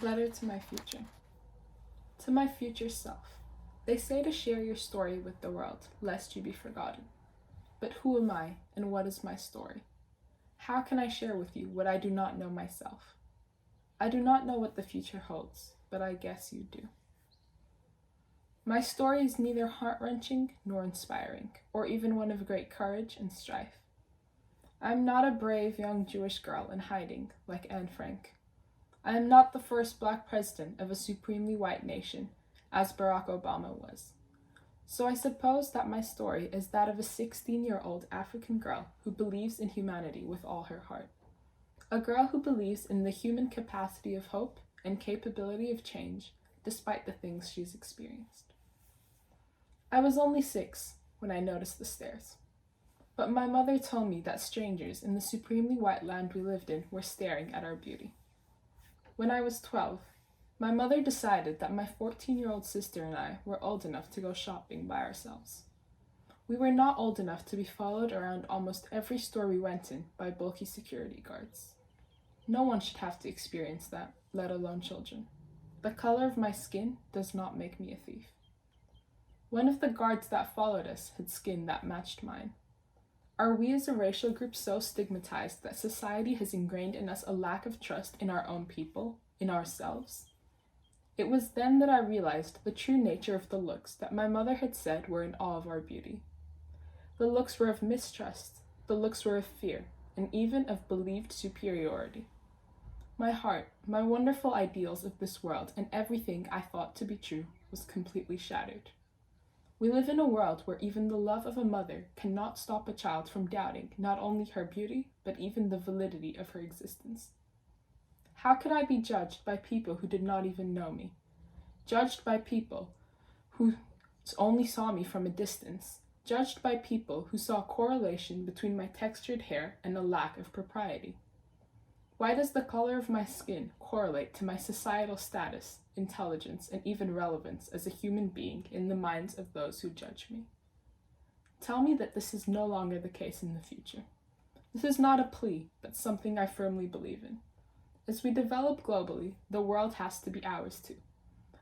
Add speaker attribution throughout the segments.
Speaker 1: Letter to my future. To my future self. They say to share your story with the world, lest you be forgotten. But who am I, and what is my story? How can I share with you what I do not know myself? I do not know what the future holds, but I guess you do. My story is neither heart-wrenching nor inspiring, or even one of great courage and strife. I am not a brave young Jewish girl in hiding, like Anne Frank. I am not the first Black president of a supremely white nation, as Barack Obama was. So I suppose that my story is that of a 16-year-old African girl who believes in humanity with all her heart. A girl who believes in the human capacity of hope and capability of change, despite the things she's experienced. I was only 6 when I noticed the stairs. But my mother told me that strangers in the supremely white land we lived in were staring at our beauty. When I was 12, my mother decided that my 14-year-old sister and I were old enough to go shopping by ourselves. We were not old enough to be followed around almost every store we went in by bulky security guards. No one should have to experience that, let alone children. The color of my skin does not make me a thief. One of the guards that followed us had skin that matched mine. Are we as a racial group so stigmatized that society has ingrained in us a lack of trust in our own people, in ourselves? It was then that I realized the true nature of the looks that my mother had said were in awe of our beauty. The looks were of mistrust, the looks were of fear, and even of believed superiority. My heart, my wonderful ideals of this world, and everything I thought to be true was completely shattered. We live in a world where even the love of a mother cannot stop a child from doubting not only her beauty, but even the validity of her existence. How could I be judged by people who did not even know me? Judged by people who only saw me from a distance? Judged by people who saw a correlation between my textured hair and a lack of propriety? Why does the color of my skin correlate to my societal status, intelligence, and even relevance as a human being in the minds of those who judge me? Tell me that this is no longer the case in the future. This is not a plea, but something I firmly believe in. As we develop globally, the world has to be ours too.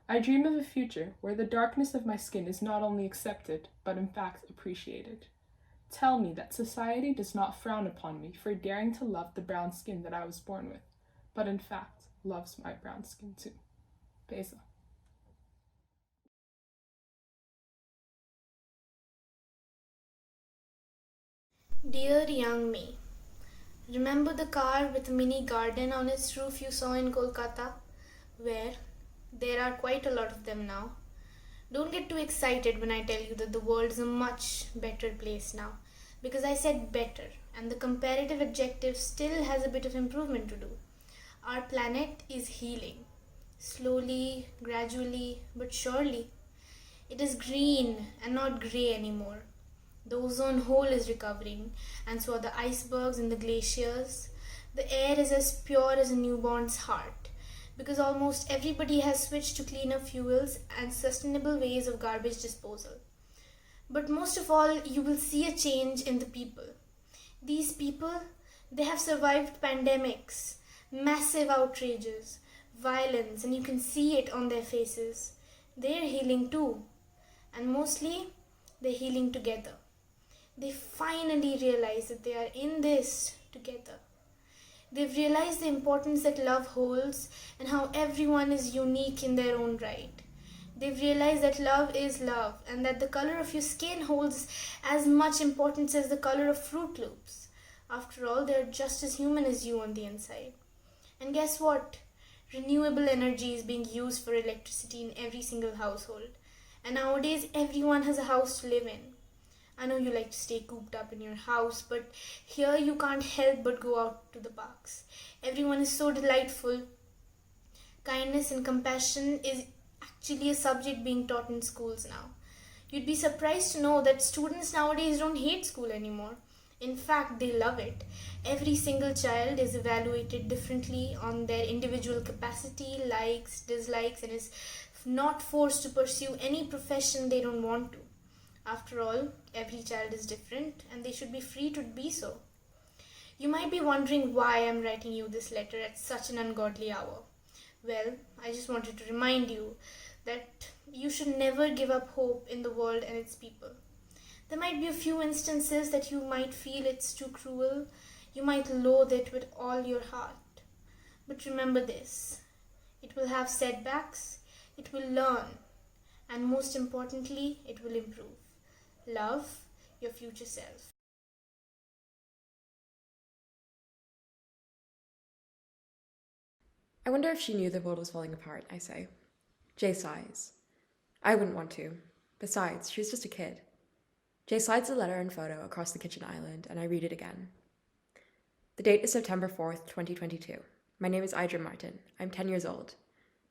Speaker 1: I dream of a future where the darkness of my skin is not only accepted, but in fact appreciated. Tell me that society does not frown upon me for daring to love the brown skin that I was born with, but in fact loves my brown skin too. Beza.
Speaker 2: Dear young me, remember the car with a mini garden on its roof you saw in Kolkata? Where there are quite a lot of them now. Don't get too excited when I tell you that the world is a much better place now, because I said better, and the comparative adjective still has a bit of improvement to do. Our planet is healing. Slowly, gradually, but surely. It is green and not grey anymore. The ozone hole is recovering, and so are the icebergs and the glaciers. The air is as pure as a newborn's heart, because almost everybody has switched to cleaner fuels and sustainable ways of garbage disposal. But most of all, you will see a change in the people. These people, they have survived pandemics, massive outrages, violence, and you can see it on their faces. They're healing too, and mostly they're healing together. They finally realize that they are in this together. They've realized the importance that love holds and how everyone is unique in their own right. They've realized that love is love and that the color of your skin holds as much importance as the color of Fruit Loops. After all, they're just as human as you on the inside. And guess what? Renewable energy is being used for electricity in every single household. And nowadays, everyone has a house to live in. I know you like to stay cooped up in your house, but here you can't help but go out to the parks. Everyone is so delightful. Kindness and compassion is actually a subject being taught in schools now. You'd be surprised to know that students nowadays don't hate school anymore. In fact, they love it. Every single child is evaluated differently on their individual capacity, likes, dislikes, and is not forced to pursue any profession they don't want to. After all, every child is different and they should be free to be so. You might be wondering why I'm writing you this letter at such an ungodly hour. Well, I just wanted to remind you that you should never give up hope in the world and its people. There might be a few instances that you might feel it's too cruel, you might loathe it with all your heart. But remember this, it will have setbacks, it will learn, and most importantly, it will improve. Love your future self.
Speaker 3: I wonder if she knew the world was falling apart, I say. Jay sighs. I wouldn't want to. Besides, she was just a kid. Jay slides the letter and photo across the kitchen island, and I read it again. The date is September 4th, 2022. My name is Idra Martin. I'm 10 years old.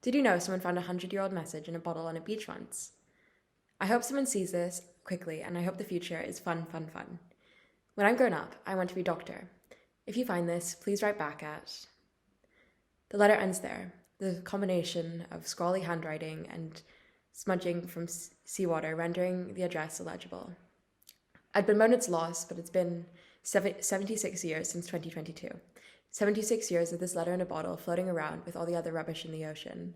Speaker 3: Did you know someone found a 100-year-old message in a bottle on a beach once? I hope someone sees this quickly, and I hope the future is fun, fun, fun. When I'm grown up, I want to be a doctor. If you find this, please write back at... The letter ends there. The combination of scrawly handwriting and smudging from seawater rendering the address illegible. I'd bemoan its loss, but it's been 76 years since 2022. 76 years of this letter in a bottle floating around with all the other rubbish in the ocean,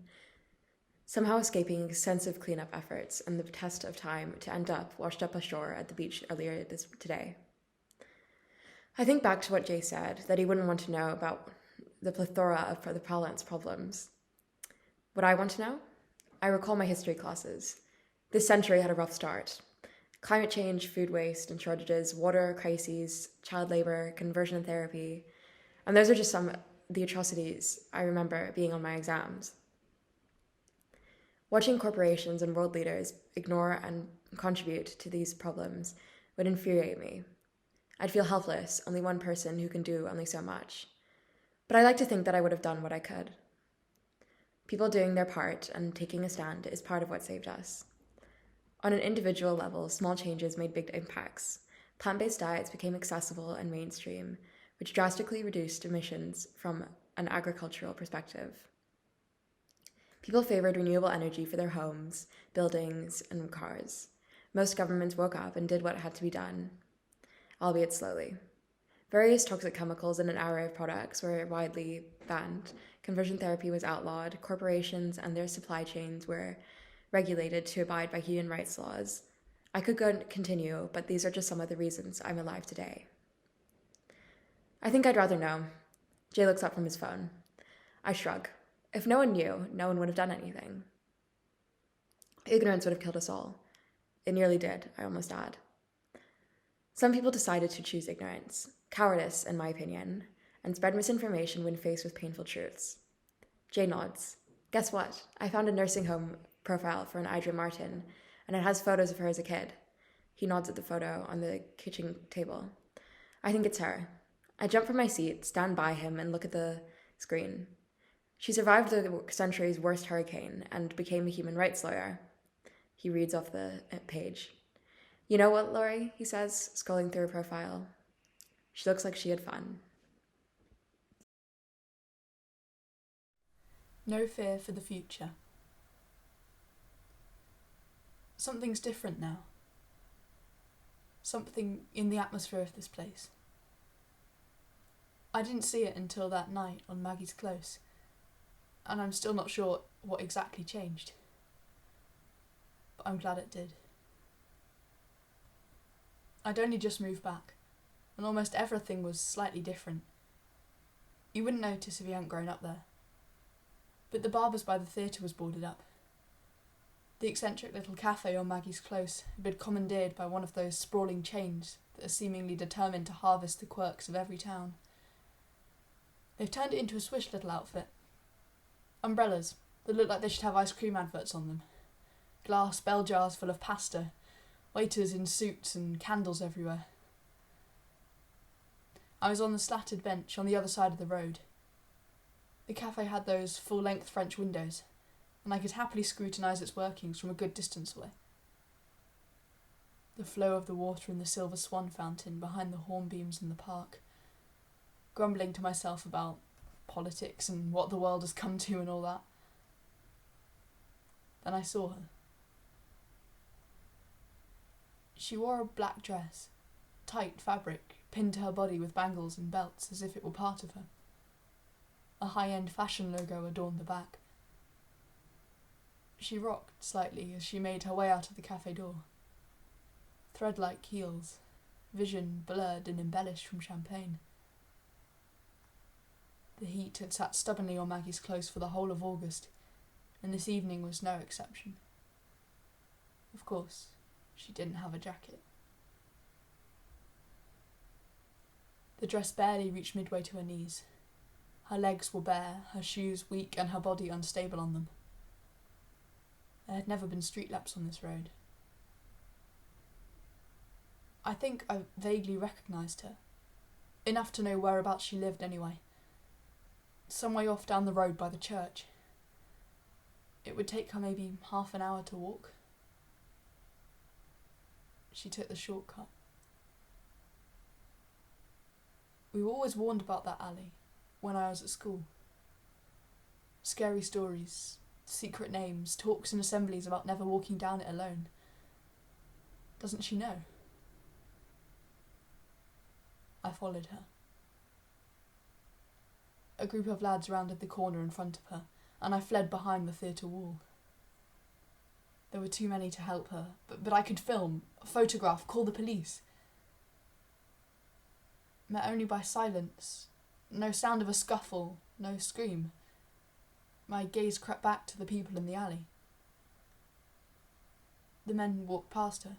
Speaker 3: somehow escaping extensive cleanup efforts and the test of time to end up washed up ashore at the beach earlier today. I think back to what Jay said, that he wouldn't want to know about the plethora of the planet's problems. What I want to know? I recall my history classes. This century had a rough start. Climate change, food waste and shortages, water crises, child labor, conversion therapy, and those are just some of the atrocities I remember being on my exams. Watching corporations and world leaders ignore and contribute to these problems would infuriate me. I'd feel helpless, only one person who can do only so much. But I like to think that I would have done what I could. People doing their part and taking a stand is part of what saved us. On an individual level, small changes made big impacts. Plant-based diets became accessible and mainstream, which drastically reduced emissions from an agricultural perspective. People favored renewable energy for their homes, buildings, and cars. Most governments woke up and did what had to be done, albeit slowly. Various toxic chemicals in an array of products were widely banned. Conversion therapy was outlawed. Corporations and their supply chains were regulated to abide by human rights laws. I could continue, but these are just some of the reasons I'm alive today. I think I'd rather know. Jay looks up from his phone. I shrug. If no one knew, no one would have done anything. Ignorance would have killed us all. It nearly did, I almost add. Some people decided to choose ignorance, cowardice, in my opinion, and spread misinformation when faced with painful truths. Jay nods. Guess what? I found a nursing home profile for an Idra Martin, and it has photos of her as a kid. He nods at the photo on the kitchen table. I think it's her. I jump from my seat, stand by him, and look at the screen. She survived the century's worst hurricane and became a human rights lawyer. He reads off the page. You know what, Laurie? He says, scrolling through her profile. She looks like she had fun.
Speaker 4: No fear for the future. Something's different now. Something in the atmosphere of this place. I didn't see it until that night on Maggie's Close, and I'm still not sure what exactly changed. But I'm glad it did. I'd only just moved back, and almost everything was slightly different. You wouldn't notice if you hadn't grown up there. But the Barbers by the theatre was boarded up. The eccentric little cafe on Maggie's Close had been commandeered by one of those sprawling chains that are seemingly determined to harvest the quirks of every town. They've turned it into a swish little outfit. Umbrellas that look like they should have ice cream adverts on them. Glass bell jars full of pasta. Waiters in suits and candles everywhere. I was on the slatted bench on the other side of the road. The cafe had those full-length French windows, and I could happily scrutinise its workings from a good distance away. The flow of the water in the silver swan fountain behind the hornbeams in the park, grumbling to myself about politics and what the world has come to and all that. Then I saw her. She wore a black dress, tight fabric, pinned to her body with bangles and belts as if it were part of her. A high-end fashion logo adorned the back, She rocked slightly as she made her way out of the cafe door. Thread-like heels, vision blurred and embellished from champagne. The heat had sat stubbornly on Maggie's clothes for the whole of August, and this evening was no exception. Of course, she didn't have a jacket. The dress barely reached midway to her knees. Her legs were bare, her shoes weak, and her body unstable on them. There had never been street lamps on this road. I think I vaguely recognised her. Enough to know whereabouts she lived anyway. Some way off down the road by the church. It would take her maybe half an hour to walk. She took the shortcut. We were always warned about that alley when I was at school. Scary stories, secret names, talks in assemblies about never walking down it alone. Doesn't she know? I followed her. A group of lads rounded the corner in front of her, and I fled behind the theatre wall. There were too many to help her, but I could film, photograph, call the police. Met only by silence, no sound of a scuffle, no scream. My gaze crept back to the people in the alley. The men walked past her,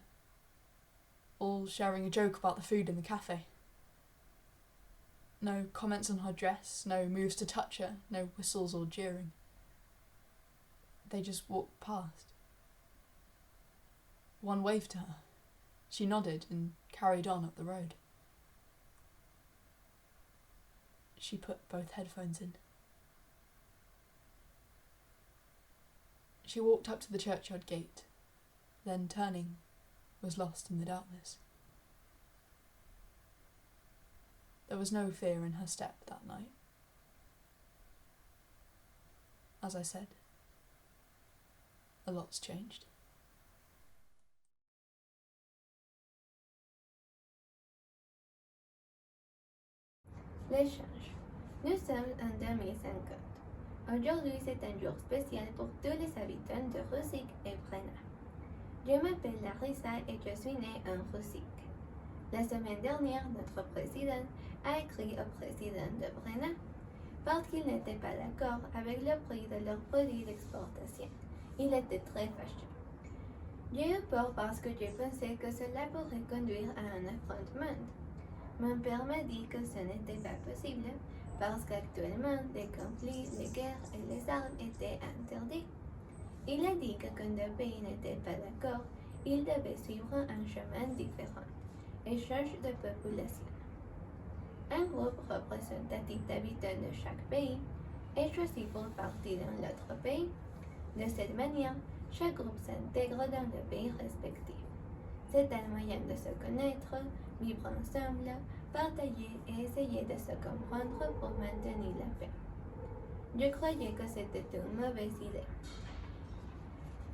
Speaker 4: all sharing a joke about the food in the cafe. No comments on her dress, no moves to touch her, no whistles or jeering. They just walked past. One waved to her. She nodded and carried on up the road. She put both headphones in. She walked up to the churchyard gate, then turning, was lost in the darkness. There was no fear in her step that night. As I said, a lot's changed.
Speaker 5: L'échange. Nous sommes en 2050. Aujourd'hui, c'est un jour spécial pour tous les habitants de Rusick et Brenna. Je m'appelle Larissa et je suis née en Rusick. La semaine dernière, notre président a écrit au président de Brenna parce qu'il n'était pas d'accord avec le prix de leurs produits d'exportation. Il était très fâché. J'ai eu peur parce que je pensais que cela pourrait conduire à un affrontement. Mon père m'a dit que ce n'était pas possible parce qu'actuellement les conflits, les guerres et les armes étaient interdits. Il a dit que quand deux pays n'étaient pas d'accord, ils devaient suivre un chemin différent, échange de population. Un groupe représentatif d'habitants de chaque pays est choisi pour partir dans l'autre pays. De cette manière, chaque groupe s'intègre dans le pays respectif. C'est un moyen de se connaître, vivre ensemble, partager et essayer de se comprendre pour maintenir la paix. Je croyais que c'était une mauvaise idée.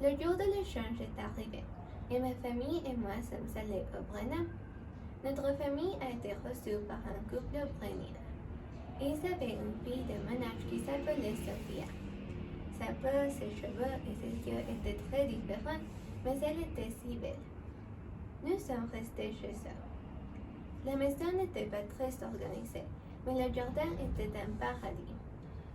Speaker 5: Le jour de l'échange est arrivé et ma famille et moi sommes allés au Brenna. Notre famille a été reçue par un couple brénien. Ils avaient une fille de mon âge qui s'appelait Sophia. Sa peau, ses cheveux et ses yeux étaient très différents, mais elle était si belle. Nous sommes restés chez eux. La maison n'était pas très organisée, mais le jardin était un paradis.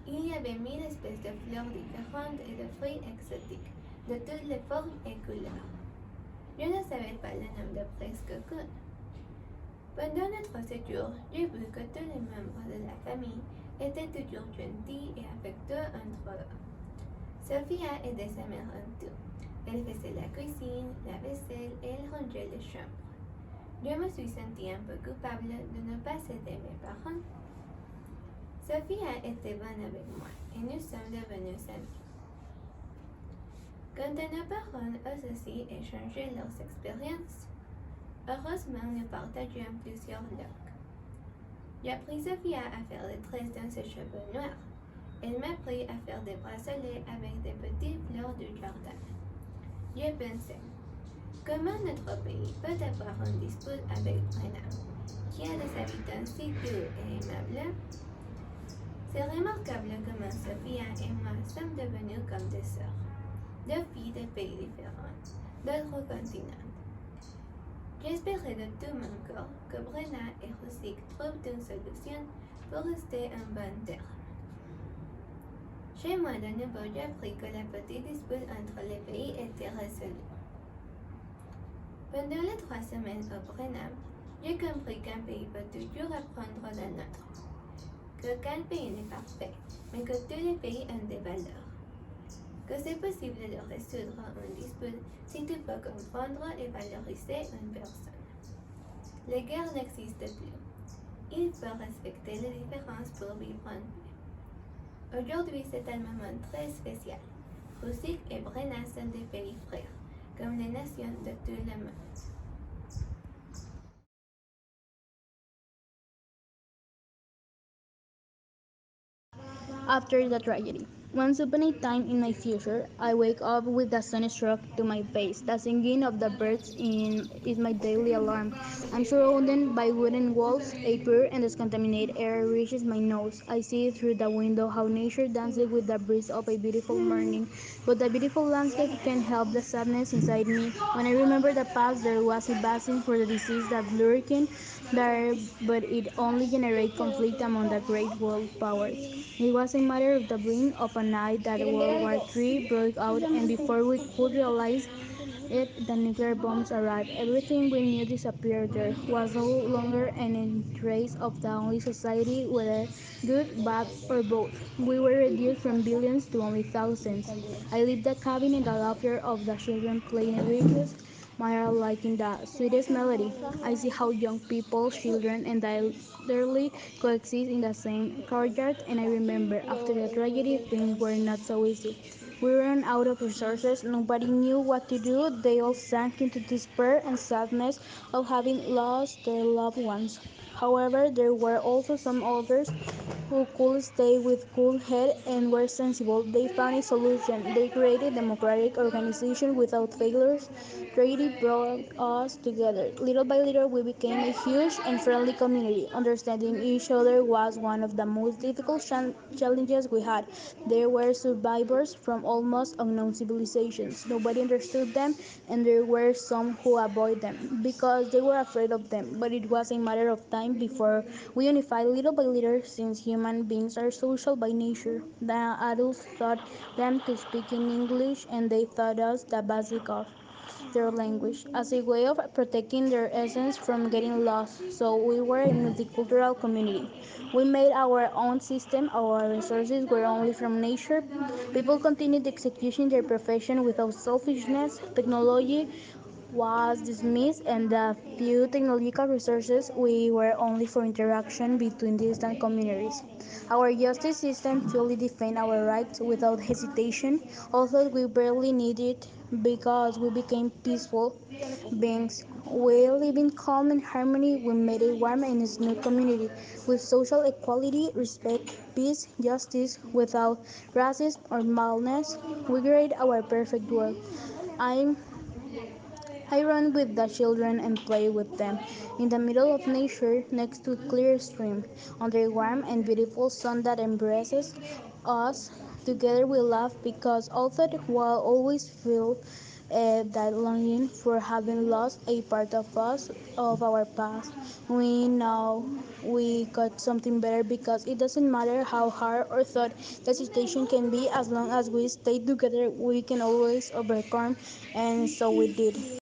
Speaker 5: Il y avait 1000 espèces de fleurs différentes et de fruits exotiques, de toutes les formes et couleurs. Je ne savais pas le nom de presque aucun. Pendant notre séjour, j'ai vu que tous les membres de la famille étaient toujours gentils et affectueux entre eux. Sophia aidait sa mère en tout. Elle faisait la cuisine, la vaisselle et elle rangeait les chambres. Je me suis sentie un peu coupable de ne pas aider mes parents. Sophia était bonne avec moi et nous sommes devenus amis. Quand nos parents ont aussi échangé leurs expériences, heureusement nous partagions plusieurs langues. J'ai appris Sophia à faire des tresses dans ses cheveux noirs. Elle m'a appris à faire des bracelets avec des petites fleurs du jardin. J'ai pensé, comment notre pays peut avoir une dispute avec Brenna, qui a des habitants si doux et aimables? C'est remarquable comment Sophia et moi sommes devenus comme des sœurs. Deux des pays différents, d'autres continents. J'espérais de tout mon cœur que Brenna et Rusik trouvent une solution pour rester en bonne terre. Chez moi, de nouveau, j'appris que la petite dispute entre les pays était résolue. Pendant les 3 semaines au Brenham, j'ai compris qu'un pays peut toujours apprendre d'un autre, qu'aucun pays n'est parfait, mais que tous les pays ont des valeurs, que c'est possible de résoudre une dispute si tu peux comprendre et valoriser une personne. Les guerres n'existent plus. Il faut respecter les différences pour vivre en paix. Aujourd'hui, c'est un moment très spécial. Russie et Brenna sont des pays frères, comme les nations de tout le monde.
Speaker 6: After the tragedy. Once upon a time in my future, I wake up with the sun struck to my face. The singing of the birds is my daily alarm. I'm surrounded by wooden walls, a pure and discontaminated air reaches my nose. I see through the window how nature dances with the breeze of a beautiful morning. But the beautiful landscape can't help the sadness inside me. When I remember the past, there was a vaccine for the disease that lurking there, but it only generated conflict among the great world powers. It was a matter of the blink of an eye that World War III broke out, and before we could realize it, the nuclear bombs arrived. Everything we knew disappeared. There was no longer any trace of the only society, whether good, bad, or both. We were reduced from billions to only thousands. I leave the cabin and the laughter of the children playing reaches my ear like in the sweetest melody. I see how young people, children, and the elderly coexist in the same courtyard, and I remember after the tragedy things were not so easy. We ran out of resources, nobody knew what to do, they all sank into despair and sadness of having lost their loved ones. However, there were also some others who could stay with cool head and were sensible. They found a solution. They created democratic organization without failures. Tragedy brought us together. Little by little, we became a huge and friendly community. Understanding each other was one of the most difficult challenges we had. There were survivors from almost unknown civilizations. Nobody understood them, and there were some who avoided them because they were afraid of them. But it was a matter of time before we unified little by little, since human beings are social by nature. The adults taught them to speak in English, and they taught us the basic of their language as a way of protecting their essence from getting lost. So we were a multicultural community. We made our own system, our resources were only from nature. People continued executing their profession without selfishness. Technology was dismissed, and the few technological resources we were only for interaction between distant communities. Our justice system fully defined our rights without hesitation, although we barely needed it because we became peaceful beings. We live in calm and harmony. We made a warm and smooth community with social equality, respect, peace, justice, without racism or malice. We create our perfect world. I'm I run with the children and play with them in the middle of nature next to a clear stream under a warm and beautiful sun that embraces us. Together we laugh because although we'll always feel that longing for having lost a part of us, of our past, we know we got something better because it doesn't matter how hard or thought the situation can be, as long as we stay together we can always overcome, and so we did.